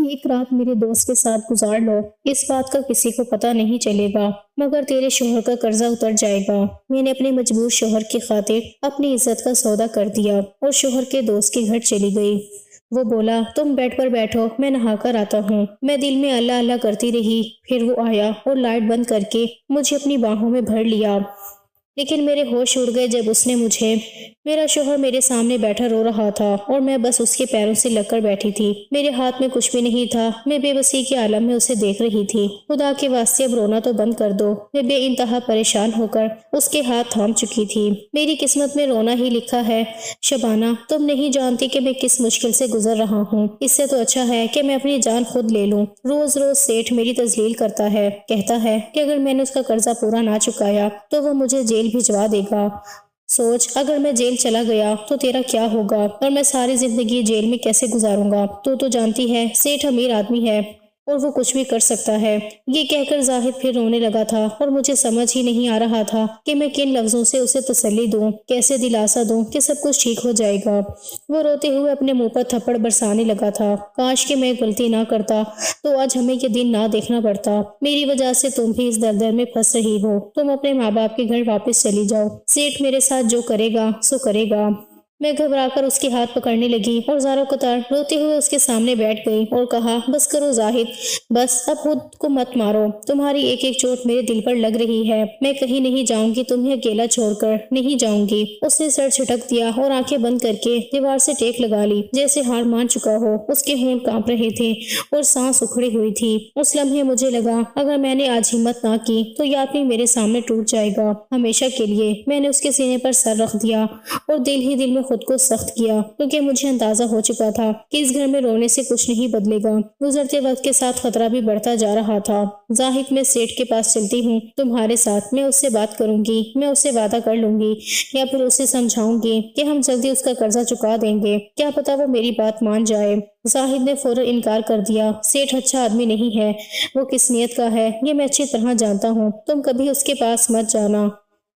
ایک رات میرے دوست کے ساتھ گزار لو، اس بات کا کسی کو پتہ نہیں چلے گا مگر تیرے شوہر کا قرضہ اتر جائے گا۔ میں نے اپنے مجبور شوہر کی خاطر اپنی عزت کا سودا کر دیا اور شوہر کے دوست کے گھر چلی گئی۔ وہ بولا تم بیڈ پر بیٹھو، میں نہا کر آتا ہوں۔ میں دل میں اللہ اللہ کرتی رہی، پھر وہ آیا اور لائٹ بند کر کے مجھے اپنی باہوں میں بھر لیا، لیکن میرے ہوش اڑ گئے جب اس نے مجھے میرا شوہر میرے سامنے بیٹھا رو رہا تھا اور میں بس اس کے پیروں سے لگ کر بیٹھی تھی۔ میرے ہاتھ میں کچھ بھی نہیں تھا، میں بے بسی کے عالم میں اسے دیکھ رہی تھی۔ خدا کے واسطے اب رونا تو بند کر دو، میں بے انتہا پریشان ہو کر اس کے ہاتھ تھام چکی تھی۔ میری قسمت میں رونا ہی لکھا ہے شبانہ، تم نہیں جانتی کہ میں کس مشکل سے گزر رہا ہوں۔ اس سے تو اچھا ہے کہ میں اپنی جان خود لے لوں۔ روز روز سیٹھ میری تذلیل کرتا ہے، کہتا ہے کہ اگر میں نے اس کا قرضہ پورا نہ چکایا تو وہ مجھے جیل بھجوا دے گا۔ سوچ اگر میں جیل چلا گیا تو تیرا کیا ہوگا اور میں ساری زندگی جیل میں کیسے گزاروں گا؟ تو جانتی ہے سیٹھ امیر آدمی ہے اور وہ کچھ بھی کر سکتا ہے۔ یہ کہہ کر زاہد پھر رونے لگا تھا اور مجھے سمجھ ہی نہیں آ رہا تھا کہ میں کن لفظوں سے اسے تسلی دوں، کیسے دلاسا دوں کہ سب کچھ ٹھیک ہو جائے گا۔ وہ روتے ہوئے اپنے منہ پر تھپڑ برسانے لگا تھا۔ کاش کہ میں غلطی نہ کرتا تو آج ہمیں یہ دن نہ دیکھنا پڑتا۔ میری وجہ سے تم بھی اس دلدل میں پھنس رہی ہو۔ تم اپنے ماں باپ کے گھر واپس چلی جاؤ، سیٹھ میرے ساتھ جو کرے گا سو کرے گا۔ میں گھبرا کر اس کے ہاتھ پکڑنے لگی اور زاروں قطار روتے ہوئے اس کے سامنے بیٹھ گئی اور کہا بس کرو زاہد، بس اب خود کو مت مارو، تمہاری ایک ایک چوٹ میرے دل پر لگ رہی ہے۔ میں کہیں نہیں جاؤں گی، تمہیں اکیلا چھوڑ کر نہیں جاؤں گی۔ اس نے سر جھٹک دیا اور آنکھیں بند کر کے دیوار سے ٹیک لگا لی، جیسے ہار مان چکا ہو۔ اس کے ہونٹ کانپ رہے تھے اور سانس اکھڑی ہوئی تھی۔ اس لمحے مجھے لگا اگر میں نے آج ہمت نہ کی تو یہ آدمی میرے سامنے ٹوٹ جائے گا ہمیشہ کے لیے۔ میں نے اس کے سینے پر سر رکھ دیا اور دل ہی دل میں خود کو سخت کیا، کیونکہ مجھے اندازہ ہو چکا تھا کہ اس گھر میں رونے سے کچھ نہیں بدلے گا۔ گزرتے وقت کے ساتھ خطرہ بھی بڑھتا جا رہا تھا۔ زاہد میں سیٹھ کے پاس چلتی ہوں تمہارے ساتھ، میں اس سے بات کروں گی، میں اس سے وعدہ کر لوں گی یا پھر اسے سمجھاؤں گی کہ ہم جلدی اس کا قرضہ چکا دیں گے، کیا پتا وہ میری بات مان جائے۔ زاہد نے فوراً انکار کر دیا۔ سیٹھ اچھا آدمی نہیں ہے، وہ کس نیت کا ہے یہ میں اچھی طرح جانتا ہوں، تم کبھی اس کے پاس مت جانا۔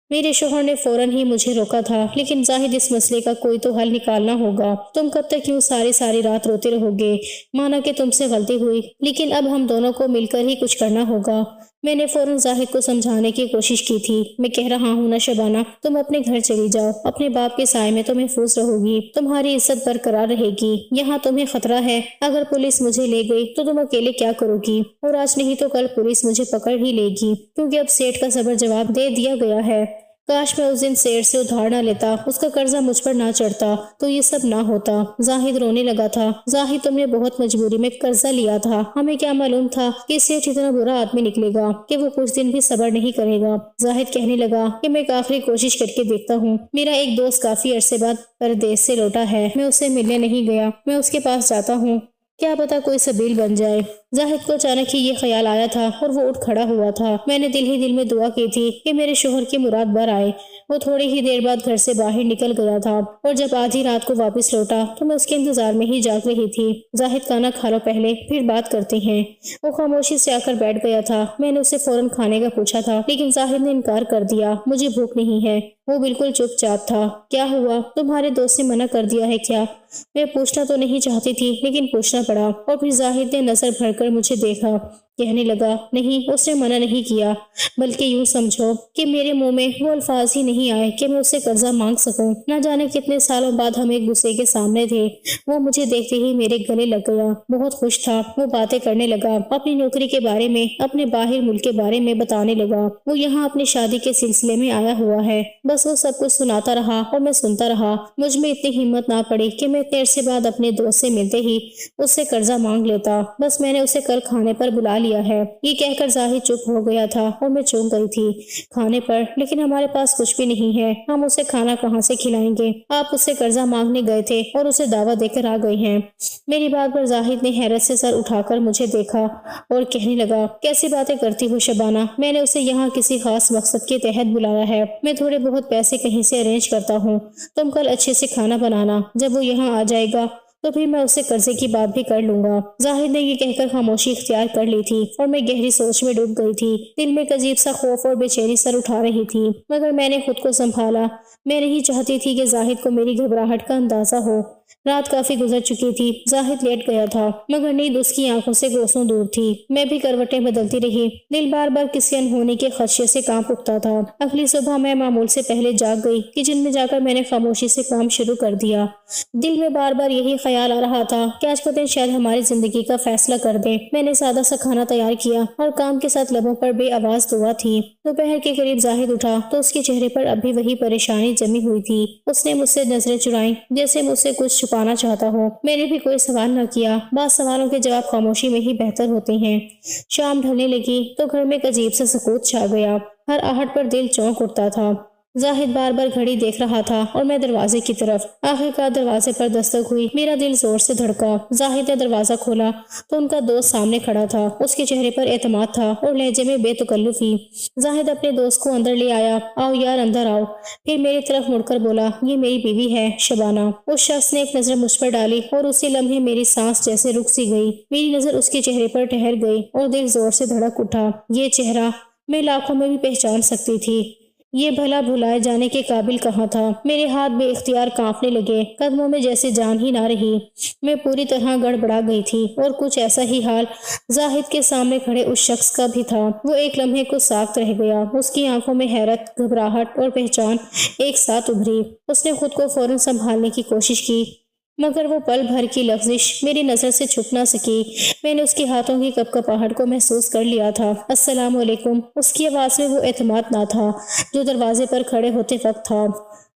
میرے شوہر نے فوراً ہی مجھے روکا تھا، لیکن زاہد اس مسئلے کا کوئی تو حل نکالنا ہوگا۔ تم کب تک یوں ساری رات روتے رہو گے؟ مانا کہ تم سے غلطی ہوئی، لیکن اب ہم دونوں کو مل کر ہی کچھ کرنا ہوگا۔ میں نے فوراً زاہد کو سمجھانے کی کوشش کی تھی۔ میں کہہ رہا ہوں نا شبانہ، تم اپنے گھر چلی جاؤ، اپنے باپ کے سائے میں تو محفوظ رہو گی، تمہاری عزت برقرار رہے گی۔ یہاں تمہیں خطرہ ہے، اگر پولیس مجھے لے گئی تو تم اکیلے کیا کرو گی؟ اور آج نہیں تو کل پولیس مجھے پکڑ ہی لے گی، کیونکہ اب سیٹھ کا صبر جواب دے دیا گیا ہے۔ کاش میں اس دن سیٹھ سے ادھار نہ لیتا، اس کا قرضہ مجھ پر نہ چڑھتا تو یہ سب نہ ہوتا۔ زاہد رونے لگا تھا۔ زاہد تم نے بہت مجبوری میں قرضہ لیا تھا، ہمیں کیا معلوم تھا کہ سیٹھ اتنا برا آدمی نکلے گا کہ وہ کچھ دن بھی صبر نہیں کرے گا۔ زاہد کہنے لگا کہ میں ایک آخری کوشش کر کے دیکھتا ہوں، میرا ایک دوست کافی عرصے بعد پردیس سے لوٹا ہے، میں اسے ملنے نہیں گیا، میں اس کے پاس جاتا ہوں، کیا پتا کوئی سبیل بن جائے۔ زاہد کو اچانک ہی یہ خیال آیا تھا اور وہ اٹھ کھڑا ہوا تھا۔ میں نے دل ہی دل میں دعا کی تھی کہ میرے شوہر کی مراد بر آئے۔ وہ تھوڑی ہی دیر بعد گھر سے باہر نکل گیا تھا اور جب آدھی رات کو واپس لوٹا تو میں اس کے انتظار میں ہی جاگ رہی تھی۔ زاہد کھانا کھا لو پہلے، پھر بات کرتے ہیں۔ وہ خاموشی سے آ کر بیٹھ گیا تھا۔ میں نے اسے فوراً کھانے کا پوچھا تھا، لیکن زاہد نے انکار کر دیا، مجھے بھوک نہیں ہے۔ وہ بالکل چپ چاپ تھا۔ کیا ہوا؟ تمہارے دوست نے منع کر دیا ہے کیا؟ میں پوچھنا تو نہیں چاہتی تھی لیکن پوچھنا پڑا، اور پھر زاہد نے نظر بھر کر مجھے دیکھا، کہنے لگا نہیں، اس نے منع نہیں کیا، بلکہ یوں سمجھو کہ میرے منہ میں وہ الفاظ ہی نہیں آئے کہ میں اس سے قرضہ مانگ سکوں۔ نہ جانے کتنے سالوں بعد ہم ایک دوسرے کے سامنے تھے۔ وہ مجھے دیکھتے ہی میرے گلے لگ گیا، بہت خوش تھا۔ وہ باتیں کرنے لگا، اپنی نوکری کے بارے میں، اپنے باہر ملک کے بارے میں بتانے لگا۔ وہ یہاں اپنی شادی کے سلسلے میں آیا ہوا ہے۔ بس وہ سب کچھ سناتا رہا اور میں سنتا رہا۔ مجھ میں اتنی ہمت نہ پڑی کہ میں اتنے عرصے بعد اپنے دوست سے ملتے ہی اس سے قرضہ مانگ لیتا۔ بس میں نے اسے کل کھانے پر بلا لیا ہے۔ یہ کہہ کر زاہد چپ ہو گیا تھا اور میں چونک گئی تھی۔ کھانے پر؟ لیکن ہمارے پاس کچھ بھی نہیں ہے، ہم اسے کھانا کہاں سے کھلائیں گے؟ آپ اس سے قرضہ مانگنے گئے تھے اور اسے دعوت دے کر آ گئے ہیں۔ میری بات پر زاہد نے حیرت سے سر اٹھا کر مجھے دیکھا اور کہنے لگا، کیسی باتیں کرتی ہو شبانہ؟ میں نے اسے یہاں کسی خاص مقصد کے تحت بلایا ہے۔ میں تھوڑے بہت پیسے کہیں سے ارینج کرتا ہوں، تم کل اچھے سے کھانا بنانا، جب وہ یہاں آ جائے گا تو پھر میں اسے قرضے کی بات بھی کر لوں گا۔ زاہد نے یہ کہہ کر خاموشی اختیار کر لی تھی اور میں گہری سوچ میں ڈوب گئی تھی۔ دل میں ایک عجیب سا خوف اور بے چینی سر اٹھا رہی تھی، مگر میں نے خود کو سنبھالا۔ میں نہیں چاہتی تھی کہ زاہد کو میری گھبراہٹ کا اندازہ ہو۔ رات کافی گزر چکی تھی، زاہد لیٹ گیا تھا مگر نیند اس کی آنکھوں سے کوسوں دور تھی۔ میں بھی کروٹیں بدلتی رہی، دل بار بار کسی انہونی کے خدشے سے کانپ اٹھتا تھا۔ اگلی صبح میں معمول سے پہلے جاگ گئی، کچن میں جا کر میں نے خاموشی سے کام شروع کر دیا۔ دل میں بار بار یہی خیال آ رہا تھا کہ آج کا دن شاید ہماری زندگی کا فیصلہ کر دے۔ میں نے سادہ سا کھانا تیار کیا اور کام کے ساتھ لبوں پر بے آواز دعا تھی۔ دوپہر کے قریب زاہد اٹھا تو اس کے چہرے پر اب بھی وہی پریشانی جمی ہوئی تھی۔ اس نے مجھ سے نظریں چرائیں جیسے مجھ سے کچھ چھپانا چاہتا ہو۔ میں نے بھی کوئی سوال نہ کیا، بعض سوالوں کے جواب خاموشی میں ہی بہتر ہوتے ہیں۔ شام ڈھلنے لگی تو گھر میں ایک عجیب سا سکوت چھا گیا، ہر آہٹ پر دل چونک اٹھتا تھا۔ زاہد بار بار گھڑی دیکھ رہا تھا اور میں دروازے کی طرف۔ آخرکار دروازے پر دستک ہوئی، میرا دل زور سے دھڑکا۔ زاہد نے دروازہ کھولا تو ان کا دوست سامنے کھڑا تھا، اس کے چہرے پر اعتماد تھا اور لہجے میں بے تکلفی۔ زاہد اپنے دوست کو اندر لے آیا، آؤ یار اندر آؤ، پھر میری طرف مڑ کر بولا، یہ میری بیوی ہے شبانہ۔ اس شخص نے ایک نظر مجھ پر ڈالی اور اسی لمحے میری سانس جیسے رک سی گئی، میری نظر اس کے چہرے پر ٹھہر گئی اور دل زور سے دھڑک اٹھا۔ یہ چہرہ میں لاکھوں میں بھی پہچان سکتی تھی، یہ بھلا بھلائے جانے کے قابل کہاں تھا۔ میرے ہاتھ بے اختیار کانپنے لگے، قدموں میں جیسے جان ہی نہ رہی، میں پوری طرح گڑبڑا گئی تھی۔ اور کچھ ایسا ہی حال زاہد کے سامنے کھڑے اس شخص کا بھی تھا۔ وہ ایک لمحے کو ساکت رہ گیا، اس کی آنکھوں میں حیرت، گھبراہٹ اور پہچان ایک ساتھ ابھری۔ اس نے خود کو فوراً سنبھالنے کی کوشش کی مگر وہ پل بھر کی لغزش میری نظر سے چھپ نہ سکی۔ میں نے اس کے ہاتھوں کی کپکپاہٹ کو محسوس کر لیا تھا۔ السلام علیکم۔ اس کی آواز میں وہ اعتماد نہ تھا جو دروازے پر کھڑے ہوتے وقت تھا۔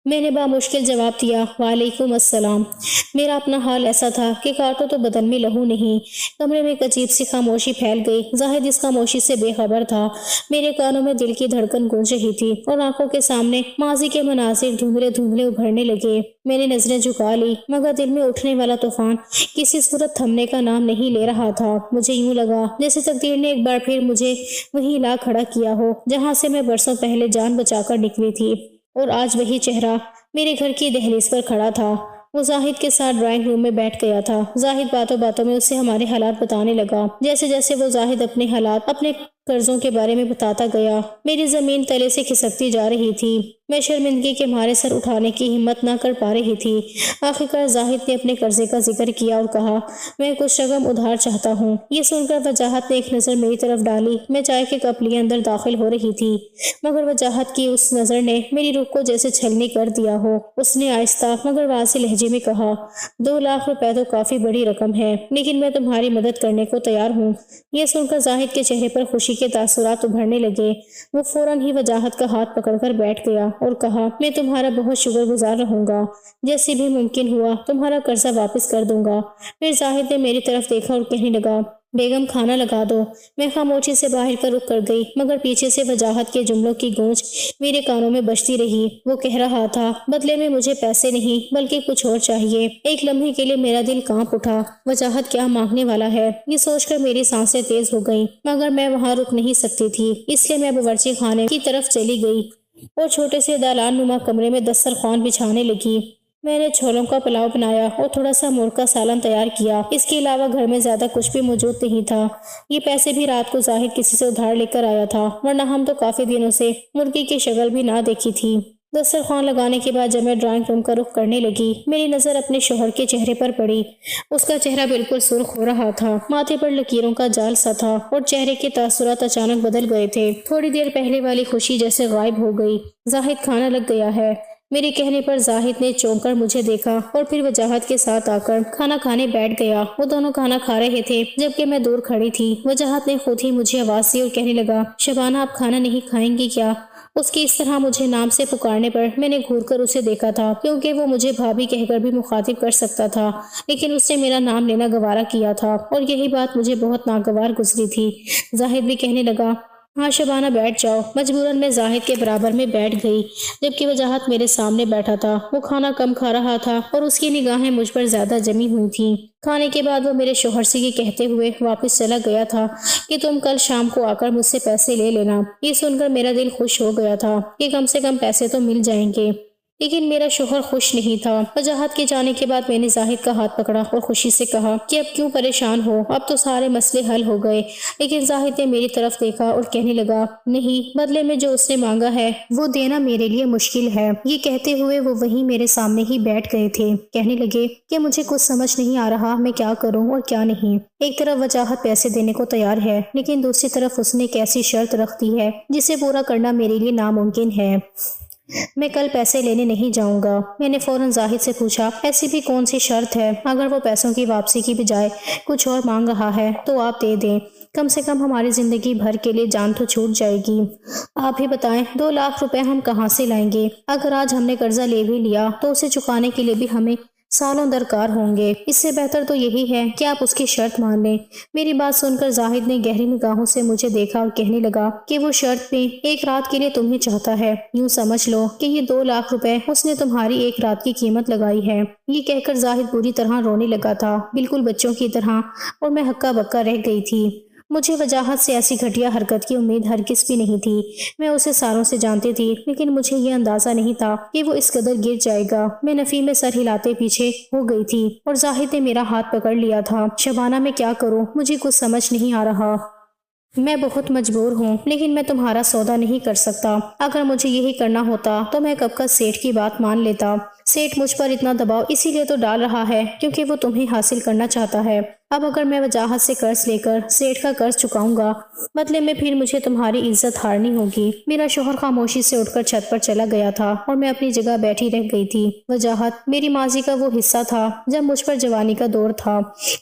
میں نے بامشکل جواب دیا، وعلیکم السلام۔ میرا اپنا حال ایسا تھا کہ کاٹو تو بدن میں لہو نہیں۔ کمرے میں ایک عجیب سی خاموشی پھیل گئی، زاہد اس خاموشی سے بے خبر تھا۔ میرے کانوں میں دل کی دھڑکن گونج رہی تھی اور آنکھوں کے سامنے ماضی کے مناظر دھندلے دھندلے ابھرنے لگے۔ میں نے نظریں جھکا لی مگر دل میں اٹھنے والا طوفان کسی صورت تھمنے کا نام نہیں لے رہا تھا۔ مجھے یوں لگا جیسے تقدیر نے ایک بار پھر مجھے وہیں لا کھڑا کیا ہو جہاں سے میں برسوں پہلے جان بچا کر نکلی تھی، اور آج وہی چہرہ میرے گھر کی دہلیز پر کھڑا تھا۔ وہ زاہد کے ساتھ ڈرائنگ روم میں بیٹھ گیا تھا۔ زاہد باتوں باتوں میں اسے ہمارے حالات بتانے لگا۔ جیسے جیسے وہ زاہد اپنے حالات، اپنے قرضوں کے بارے میں بتاتا گیا، میری زمین تلے سے کھسکتی جا رہی تھی۔ میں شرمندگی کے مارے سر اٹھانے کی ہمت نہ کر پا رہی تھی۔ آخرکار زاہد نے اپنے قرضے کا ذکر کیا اور کہا، میں کچھ رقم ادھار چاہتا ہوں۔ یہ سن کر وجاہت نے ایک نظر میری طرف ڈالی۔ میں چائے کے کپ لیے اندر داخل ہو رہی تھی مگر وجاہت کی اس نظر نے میری روح کو جیسے چھلنی کر دیا ہو۔ اس نے آہستہ مگر واضح لہجے میں کہا، 2 لاکھ روپے تو کافی بڑی رقم ہے، لیکن میں تمہاری مدد کرنے کو تیار ہوں۔ یہ سن کر زاہد کے چہرے پر خوشی کے تاثرات ابھرنے لگے۔ وہ فوراً ہی وجاہت کا ہاتھ پکڑ کر بیٹھ گیا اور کہا، میں تمہارا بہت شکر گزار رہوں گا، جیسے بھی ممکن ہوا تمہارا قرضہ واپس کر دوں گا۔ پھر زاہد نے میری طرف دیکھا اور کہنے لگا، بیگم کھانا لگا دو۔ میں خاموشی سے باہر کا رخ کر گئی مگر پیچھے سے وجاہت کے جملوں کی گونج میرے کانوں میں بجتی رہی۔ وہ کہہ رہا تھا، بدلے میں مجھے پیسے نہیں بلکہ کچھ اور چاہیے۔ ایک لمحے کے لیے میرا دل کانپ اٹھا، وجاہت کیا مانگنے والا ہے؟ یہ سوچ کر میری سانسیں تیز ہو گئیں مگر میں وہاں رک نہیں سکتی تھی، اس لیے میں باورچی خانے کی طرف چلی گئی اور چھوٹے سے دالان نما کمرے میں دسترخوان بچھانے لگی۔ میں نے چھولوں کا پلاؤ بنایا اور تھوڑا سا مرغ کا سالن تیار کیا۔ اس کے علاوہ گھر میں زیادہ کچھ بھی موجود نہیں تھا۔ یہ پیسے بھی رات کو زاہد کسی سے ادھار لے کر آیا تھا، ورنہ ہم تو کافی دنوں سے مرغی کی شکل بھی نہ دیکھی تھی۔ دسترخوان لگانے کے بعد جب میں ڈرائنگ روم کا رخ کرنے لگی، میری نظر اپنے شوہر کے چہرے پر پڑی۔ اس کا چہرہ بالکل سرخ ہو رہا تھا، ماتھے پر لکیروں کا جال سا تھا اور چہرے کے تاثرات اچانک بدل گئے تھے۔ تھوڑی دیر پہلے والی خوشی جیسے غائب ہو گئی۔ زاہد کھانا لگ گیا ہے۔ میرے کہنے پر زاہد نے چونک کر مجھے دیکھا اور پھر وجاہت کے ساتھ آ کر کھانا کھانے بیٹھ گیا۔ وہ دونوں کھانا کھا رہے تھے جبکہ میں دور کھڑی تھی۔ وجاہت نے خود ہی مجھے آواز دی اور کہنے لگا، شبانہ آپ کھانا نہیں کھائیں گی کیا؟ اس کی اس طرح مجھے نام سے پکارنے پر میں نے گھور کر اسے دیکھا تھا، کیونکہ وہ مجھے بھابھی کہہ کر بھی مخاطب کر سکتا تھا، لیکن اس نے میرا نام لینا گوارا کیا تھا اور یہی بات مجھے بہت ناگوار گزری تھی۔ زاہد بھی کہنے لگا، ہاں شبانہ بیٹھ جاؤ۔ مجبوراً میں زاہد کے برابر میں بیٹھ گئی جبکہ وجاہت میرے سامنے بیٹھا تھا۔ وہ کھانا کم کھا رہا تھا اور اس کی نگاہیں مجھ پر زیادہ جمی ہوئی تھیں۔ کھانے کے بعد وہ میرے شوہر سے یہ کہتے ہوئے واپس چلا گیا تھا کہ تم کل شام کو آ کر مجھ سے پیسے لے لینا۔ یہ سن کر میرا دل خوش ہو گیا تھا کہ کم سے کم پیسے تو مل جائیں گے۔ لیکن میرا شوہر خوش نہیں تھا۔ وجاہت کے جانے کے بعد میں نے زاہد کا ہاتھ پکڑا اور خوشی سے کہا کہ اب کیوں پریشان ہو، اب تو سارے مسئلے حل ہو گئے۔ لیکن زاہد نے میری طرف دیکھا اور کہنے لگا، نہیں، بدلے میں جو اس نے مانگا ہے وہ دینا میرے لیے مشکل ہے۔ یہ کہتے ہوئے وہ وہیں میرے سامنے ہی بیٹھ گئے تھے۔ کہنے لگے کہ مجھے کچھ سمجھ نہیں آ رہا میں کیا کروں اور کیا نہیں۔ ایک طرف وجاہت پیسے دینے کو تیار ہے، لیکن دوسری طرف اس نے ایک ایسی شرط رکھ دی ہے جسے پورا کرنا میرے لیے ناممکن ہے۔ میں کل پیسے لینے نہیں جاؤں گا۔ میں نے فوراً زاہد سے پوچھا، ایسی بھی کون سی شرط ہے؟ اگر وہ پیسوں کی واپسی کی بجائے کچھ اور مانگ رہا ہے تو آپ دے دیں، کم سے کم ہماری زندگی بھر کے لیے جان تو چھوٹ جائے گی۔ آپ ہی بتائیں 2 لاکھ روپے ہم کہاں سے لائیں گے؟ اگر آج ہم نے قرضہ لے بھی لیا تو اسے چکانے کے لیے بھی ہمیں سالوں درکار ہوں گے۔ اس سے بہتر تو یہی ہے کہ آپ اس کی شرط مان لیں۔ میری بات سن کر زاہد نے گہری نگاہوں سے مجھے دیکھا اور کہنے لگا کہ وہ شرط میں ایک رات کے لیے تمہیں چاہتا ہے۔ یوں سمجھ لو کہ یہ 2 لاکھ روپے اس نے تمہاری ایک رات کی قیمت لگائی ہے۔ یہ کہہ کر زاہد پوری طرح رونے لگا تھا، بالکل بچوں کی طرح، اور میں ہکا بکا رہ گئی تھی۔ مجھے وجاہت سے ایسی گھٹیا حرکت کی امید ہرگز بھی نہیں تھی۔ میں اسے سالوں سے جانتی تھی، لیکن مجھے یہ اندازہ نہیں تھا کہ وہ اس قدر گر جائے گا۔ میں نفی میں سر ہلاتے پیچھے ہو گئی تھی اور زاہد نے میرا ہاتھ پکڑ لیا تھا۔ شبانہ میں کیا کروں؟ مجھے کچھ سمجھ نہیں آ رہا۔ میں بہت مجبور ہوں، لیکن میں تمہارا سودا نہیں کر سکتا۔ اگر مجھے یہی کرنا ہوتا تو میں کب کا سیٹھ کی بات مان لیتا۔ سیٹھ مجھ پر اتنا دباؤ اسی لیے تو ڈال رہا ہے کیونکہ وہ تمہیں حاصل کرنا چاہتا ہے۔ اب اگر میں وجاہت سے قرض لے کر سیٹھ کا قرض چکاؤں گا، بدلے میں پھر مجھے تمہاری عزت ہارنی ہوگی۔ میرا شوہر خاموشی سے اٹھ کر چھت پر چلا گیا تھا اور میں اپنی جگہ بیٹھی رہ گئی تھی۔ وجاہت میری ماضی کا وہ حصہ تھا جب مجھ پر جوانی کا دور تھا۔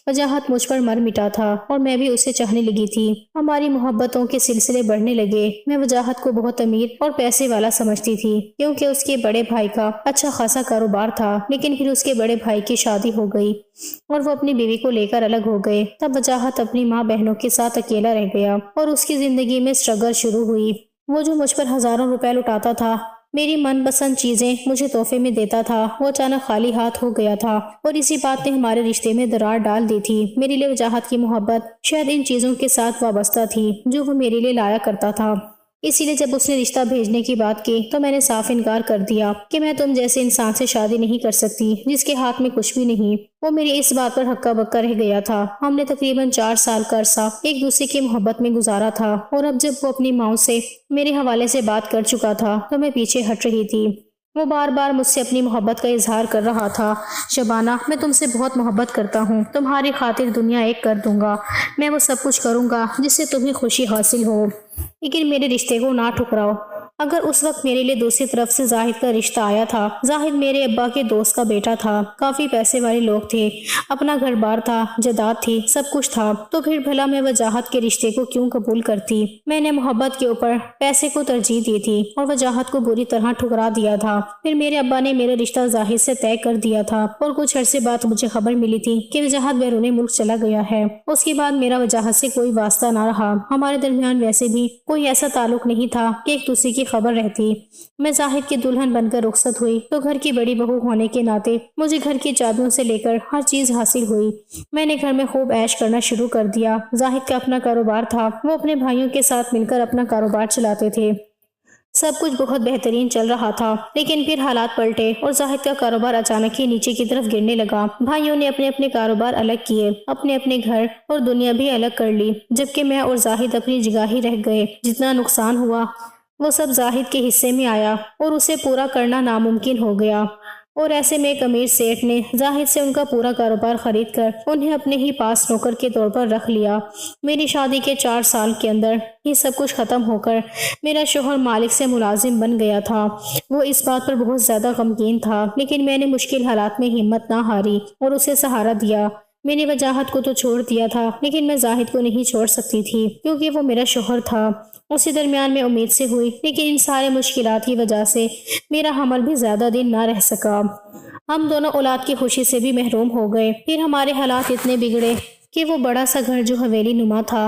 وجاہت مجھ پر مر مٹا تھا اور میں بھی اسے چاہنے لگی تھی۔ ہماری محبتوں کے سلسلے بڑھنے لگے۔ میں وجاہت کو بہت امیر اور پیسے والا سمجھتی تھی کیونکہ اس کے بڑے بھائی کا اچھا خاصا کاروبار تھا، لیکن پھر اس کے بڑے بھائی کی شادی ہو گئی اور وہ اپنی بیوی کو لے کر الگ ہو گئے۔ تب وجاہت اپنی ماں بہنوں کے ساتھ اکیلا رہ گیا اور اس کی زندگی میں سٹرگل شروع ہوئی۔ وہ جو مجھ پر ہزاروں روپے لٹاتا تھا، میری من پسند چیزیں مجھے تحفے میں دیتا تھا، وہ اچانک خالی ہاتھ ہو گیا تھا اور اسی بات نے ہمارے رشتے میں درار ڈال دی تھی۔ میرے لیے وجاہت کی محبت شاید ان چیزوں کے ساتھ وابستہ تھی جو وہ میرے لیے لایا کرتا تھا۔ اسی لیے جب اس نے رشتہ بھیجنے کی بات کی تو میں نے صاف انکار کر دیا کہ میں تم جیسے انسان سے شادی نہیں کر سکتی جس کے ہاتھ میں کچھ بھی نہیں۔ وہ میری اس بات پر ہکا بکا رہ گیا تھا۔ ہم نے تقریباً 4 سال کا عرصہ ایک دوسرے کی محبت میں گزارا تھا اور اب جب وہ اپنی ماں سے میرے حوالے سے بات کر چکا تھا تو میں پیچھے ہٹ رہی تھی۔ وہ بار بار مجھ سے اپنی محبت کا اظہار کر رہا تھا۔ شبانہ، میں تم سے بہت محبت کرتا ہوں، تمہاری خاطر دنیا ایک کر دوں گا، میں وہ سب کچھ کروں گا جس سے تمہیں خوشی حاصل ہو، لیکن میرے رشتے کو نہ ٹھکراؤ۔ اگر اس وقت میرے لیے دوسری طرف سے زاہد کا رشتہ آیا تھا، زاہد میرے ابا کے دوست کا بیٹا تھا، کافی پیسے والے لوگ تھے، اپنا گھر بار تھا، جائیداد تھی، سب کچھ تھا، تو پھر بھلا میں وجاہت کے رشتے کو کیوں قبول کرتی؟ میں نے محبت کے اوپر پیسے کو ترجیح دی تھی اور وجاہت کو بری طرح ٹھکرا دیا تھا۔ پھر میرے ابا نے میرا رشتہ زاہد سے طے کر دیا تھا اور کچھ عرصے بعد مجھے خبر ملی تھی کہ وجاہت بیرون ملک چلا گیا ہے۔ اس کے بعد میرا وجاہت سے کوئی واسطہ نہ رہا۔ ہمارے درمیان ویسے بھی کوئی ایسا تعلق نہیں تھا کہ ایک دوسرے کی خبر رہتی۔ میں زاہد کی دلہن بن کر رخصت ہوئی تو گھر کی بڑی بہو ہونے کے ناطے مجھے گھر کی چابیوں سے لے کر ہر چیز حاصل ہوئی۔ میں نے گھر میں خوب عیش کرنا شروع کر دیا۔ زاہد کا اپنا کاروبار تھا، وہ اپنے بھائیوں کے ساتھ مل کر اپنا کاروبار چلاتے تھے۔ سب کچھ بہت بہترین چل رہا تھا، لیکن پھر حالات پلٹے اور زاہد کا کاروبار اچانک ہی نیچے کی طرف گرنے لگا۔ بھائیوں نے اپنے اپنے کاروبار الگ کیے، اپنے اپنے گھر اور دنیا بھی الگ کر لی، جبکہ میں اور زاہد اپنی جگہ ہی رہ گئے۔ جتنا نقصان ہوا وہ سب زاہد کے حصے میں آیا اور اسے پورا کرنا ناممکن ہو گیا۔ اور ایسے میں ایک امیر سیٹھ نے زاہد سے ان کا پورا کاروبار خرید کر انہیں اپنے ہی پاس نوکر کے طور پر رکھ لیا۔ میری شادی کے 4 سال کے اندر یہ سب کچھ ختم ہو کر میرا شوہر مالک سے ملازم بن گیا تھا۔ وہ اس بات پر بہت زیادہ غمگین تھا، لیکن میں نے مشکل حالات میں ہمت نہ ہاری اور اسے سہارا دیا۔ میں نے وجاہت کو تو چھوڑ دیا تھا، لیکن میں زاہد کو نہیں چھوڑ سکتی تھی کیونکہ وہ میرا شوہر تھا۔ اسی درمیان میں امید سے ہوئی، لیکن ان سارے مشکلات کی وجہ سے میرا حمل بھی زیادہ دن نہ رہ سکا۔ ہم دونوں اولاد کی خوشی سے بھی محروم ہو گئے۔ پھر ہمارے حالات اتنے بگڑے کہ وہ بڑا سا گھر جو حویلی نما تھا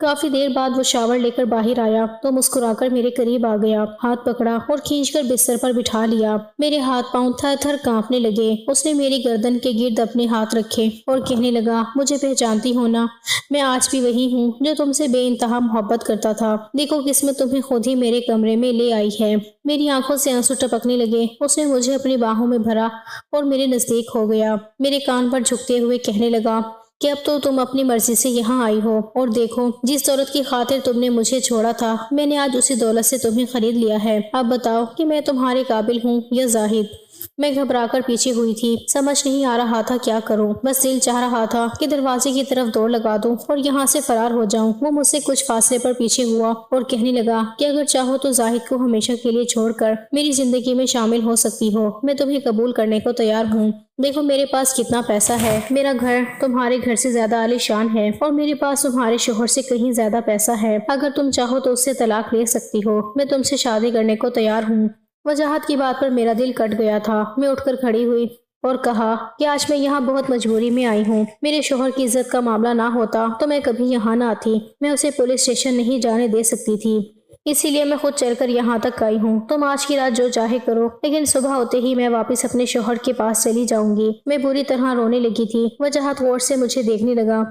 کافی دیر بعد وہ شاور لے کر باہر آیا تو مسکرا کر میرے قریب آ گیا، ہاتھ پکڑا اور کھینچ کر بستر پر بٹھا لیا۔ میرے ہاتھ پاؤں تھر تھر کانپنے لگے۔ اس نے میری گردن کے گرد اپنے ہاتھ رکھے اور کہنے لگا، مجھے پہچانتی ہو نا؟ میں آج بھی وہی ہوں جو تم سے بے انتہا محبت کرتا تھا۔ دیکھو قسمت تمہیں خود ہی میرے کمرے میں لے آئی ہے۔ میری آنکھوں سے آنسو ٹپکنے لگے۔ اس نے مجھے اپنی باہوں میں بھرا اور میرے نزدیک ہو گیا۔ میرے کان پر جھکتے ہوئے کہنے لگا کہ اب تو تم اپنی مرضی سے یہاں آئی ہو، اور دیکھو جس دولت کی خاطر تم نے مجھے چھوڑا تھا، میں نے آج اسی دولت سے تمہیں خرید لیا ہے۔ اب بتاؤ کہ میں تمہارے قابل ہوں یا زاہد؟ میں گھبرا کر پیچھے ہوئی تھی، سمجھ نہیں آ رہا تھا کیا کروں۔ بس دل چاہ رہا تھا کہ دروازے کی طرف دوڑ لگا دوں اور یہاں سے فرار ہو جاؤں۔ وہ مجھ سے کچھ فاصلے پر پیچھے ہوا اور کہنے لگا کہ اگر چاہو تو زاہد کو ہمیشہ کے لیے چھوڑ کر میری زندگی میں شامل ہو سکتی ہو۔ میں تمہیں قبول کرنے کو تیار ہوں۔ دیکھو میرے پاس کتنا پیسہ ہے، میرا گھر تمہارے گھر سے زیادہ عالی شان ہے، اور میرے پاس تمہارے شوہر سے کہیں زیادہ پیسہ ہے۔ اگر تم چاہو تو اس سے طلاق لے سکتی ہو۔ میں تم سے شادی کرنے کو تیار ہوں۔ وجاہت کی بات پر میرا دل کٹ گیا تھا۔ میں اٹھ کر کھڑی ہوئی اور کہا کہ آج میں یہاں بہت مجبوری میں آئی ہوں۔ میرے شوہر کی عزت کا معاملہ نہ ہوتا تو میں کبھی یہاں نہ آتی۔ میں اسے پولیس اسٹیشن نہیں جانے دے سکتی تھی، اسی لیے میں خود چل کر یہاں تک آئی ہوں۔ تم آج کی رات جو چاہے کرو، لیکن صبح ہوتے ہی میں واپس اپنے شوہر کے پاس چلی جاؤں گی۔ میں بری طرح رونے لگی تھی۔ وجاہت غور سے مجھے دیکھنے لگا،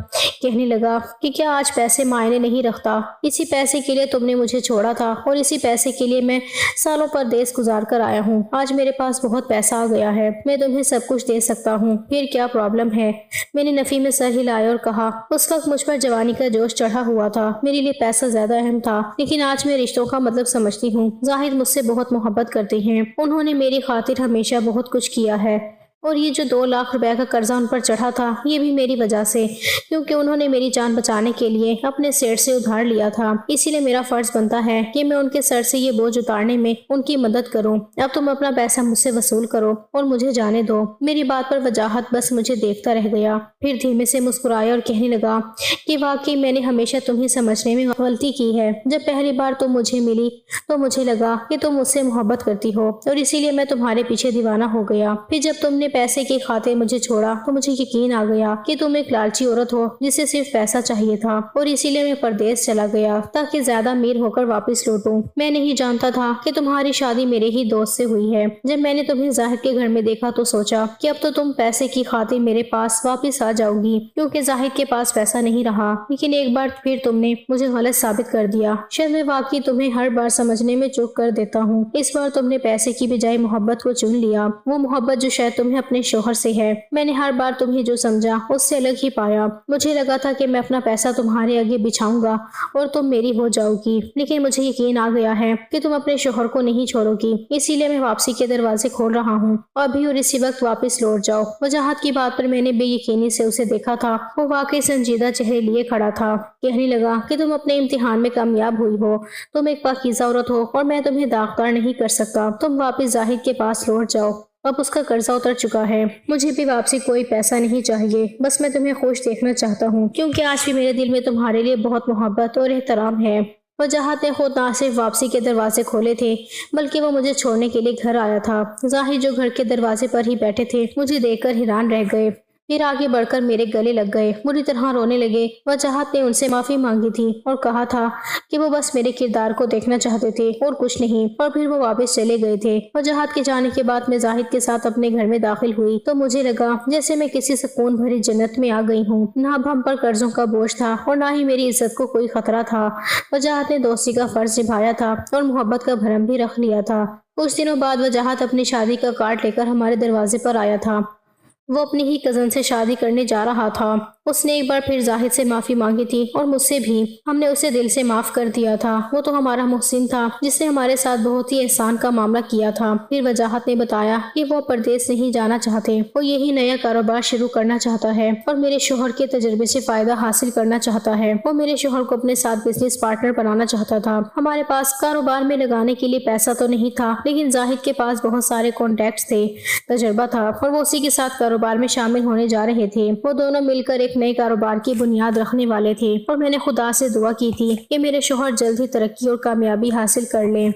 کہنے لگا کہ کیا آج پیسے معنی نہیں رکھتا؟ اسی پیسے کے لیے تم نے مجھے چھوڑا تھا، اور اسی پیسے کے لیے میں سالوں پردیس گزار کر آیا ہوں۔ آج میرے پاس بہت پیسہ آ گیا ہے، میں تمہیں سب کچھ دے سکتا ہوں، پھر کیا پرابلم ہے؟ میں نے نفی میں سر ہلایا اور کہا، اس وقت مجھ پر جوانی کا جوش چڑھا ہوا تھا، میرے لیے پیسہ زیادہ اہم تھا، لیکن آج میں رشتوں کا مطلب سمجھتی ہوں۔ زاہد مجھ سے بہت محبت کرتے ہیں، انہوں نے میری خاطر ہمیشہ بہت کچھ کیا ہے، اور یہ جو 2 لاکھ روپے کا قرضہ ان پر چڑھا تھا، یہ بھی میری وجہ سے، کیونکہ انہوں نے میری جان بچانے کے لیے اپنے سیٹ سے ادھار لیا تھا۔ اسی لیے میرا فرض بنتا ہے کہ میں ان کے سر سے یہ بوجھ اتارنے میں ان کی مدد کروں۔ اب تم اپنا پیسہ مجھ سے وصول کرو اور مجھے جانے دو۔ میری بات پر وجاہت بس مجھے دیکھتا رہ گیا، پھر دھیمے سے مسکرایا اور کہنے لگا کہ واقعی میں نے ہمیشہ تمہیں سمجھنے میں غلطی کی ہے۔ جب پہلی بار تم مجھے ملی تو مجھے لگا کہ تم مجھ سے محبت کرتی ہو، اور اسی لیے میں تمہارے پیچھے دیوانہ ہو گیا۔ پھر جب تم نے پیسے کی خاطر مجھے چھوڑا تو مجھے یقین آ گیا کہ تم ایک لالچی عورت ہو جسے صرف پیسہ چاہیے تھا، اور اسی لیے میں پردیس چلا گیا تاکہ زیادہ امیر ہو کر واپس لوٹوں۔ میں نہیں جانتا تھا کہ تمہاری شادی میرے ہی دوست سے ہوئی ہے۔ جب میں نے تمہیں زاہد کے گھر میں دیکھا تو سوچا کہ اب تو تم پیسے کی خاطر میرے پاس واپس آ جاؤ گی، کیونکہ زاہد کے پاس پیسہ نہیں رہا، لیکن ایک بار پھر تم نے مجھے غلط ثابت کر دیا۔ شاید میں واقعی تمہیں ہر بار سمجھنے میں چوک کر دیتا ہوں۔ اس بار تم نے پیسے کی بجائے محبت کو چن لیا، وہ محبت جو شاید تمہیں اپنے شوہر سے ہے۔ میں نے ہر بار تمہیں جو سمجھا اس سے الگ ہی پایا۔ مجھے لگا تھا کہ میں اپنا پیسہ تمہارے آگے بچھاؤں گا اور تم میری ہو جاؤ گی، لیکن مجھے یقین آ گیا ہے کہ تم اپنے شوہر کو نہیں چھوڑو گی، اسی لیے میں واپسی کے دروازے کھول رہا ہوں، ابھی اور اسی وقت واپس لوٹ جاؤ۔ وجاہت کی بات پر میں نے بے یقینی سے اسے دیکھا تھا۔ وہ واقعی سنجیدہ چہرے لیے کھڑا تھا، کہنے لگا کہ تم اپنے امتحان میں کامیاب ہوئی ہو، تم ایک پاکیزہ عورت ہو، اور میں تمہیں داغدار نہیں کر سکتا۔ تم واپس زاہد کے پاس لوٹ جاؤ، اب اس کا قرضہ اتر چکا ہے۔ مجھے بھی واپسی کوئی پیسہ نہیں چاہیے، بس میں تمہیں خوش دیکھنا چاہتا ہوں، کیونکہ آج بھی میرے دل میں تمہارے لیے بہت محبت اور احترام ہے۔ وجاہت نے خود نہ صرف واپسی کے دروازے کھولے تھے، بلکہ وہ مجھے چھوڑنے کے لیے گھر آیا تھا۔ زاہد جو گھر کے دروازے پر ہی بیٹھے تھے مجھے دیکھ کر حیران رہ گئے، پھر آگے بڑھ کر میرے گلے لگ گئے، بری طرح رونے لگے۔ وجاہت نے ان سے معافی مانگی تھی اور کہا تھا کہ وہ بس میرے کردار کو دیکھنا چاہتے تھے اور کچھ نہیں، اور پھر وہ واپس چلے گئے تھے۔ وجاہت کے جانے کے بعد میں زاہد کے ساتھ اپنے گھر میں داخل ہوئی تو مجھے لگا جیسے میں کسی سکون بھری جنت میں آ گئی ہوں۔ نہ اب ہم پر قرضوں کا بوجھ تھا اور نہ ہی میری عزت کو کوئی خطرہ تھا۔ وجاہت نے دوستی کا فرض نبھایا تھا اور محبت کا بھرم بھی رکھ لیا تھا۔ کچھ دنوں بعد وجاہت اپنی شادی کا کارڈ لے کر ہمارے دروازے پر آیا تھا۔ وہ اپنی ہی کزن سے شادی کرنے جا رہا تھا۔ اس نے ایک بار پھر زاہد سے معافی مانگی تھی اور مجھ سے بھی۔ ہم نے اسے دل سے معاف کر دیا تھا۔ وہ تو ہمارا محسن تھا جس نے ہمارے ساتھ بہت ہی احسان کا معاملہ کیا تھا۔ پھر وجاہت نے بتایا کہ وہ پردیس نہیں جانا چاہتے، وہ یہی نیا کاروبار شروع کرنا چاہتا ہے اور میرے شوہر کے تجربے سے فائدہ حاصل کرنا چاہتا ہے۔ وہ میرے شوہر کو اپنے ساتھ بزنس پارٹنر بنانا چاہتا تھا۔ ہمارے پاس کاروبار میں لگانے کے لیے پیسہ تو نہیں تھا، لیکن زاہد کے پاس بہت سارے کانٹیکٹس تھے، تجربہ تھا، اور وہ اسی کے ساتھ کاروبار میں شامل ہونے جا رہے تھے۔ وہ دونوں مل کر ایک نئے کاروبار کی بنیاد رکھنے والے تھے، اور میں نے خدا سے دعا کی تھی کہ میرے شوہر جلد ہی ترقی اور کامیابی حاصل کر لیں۔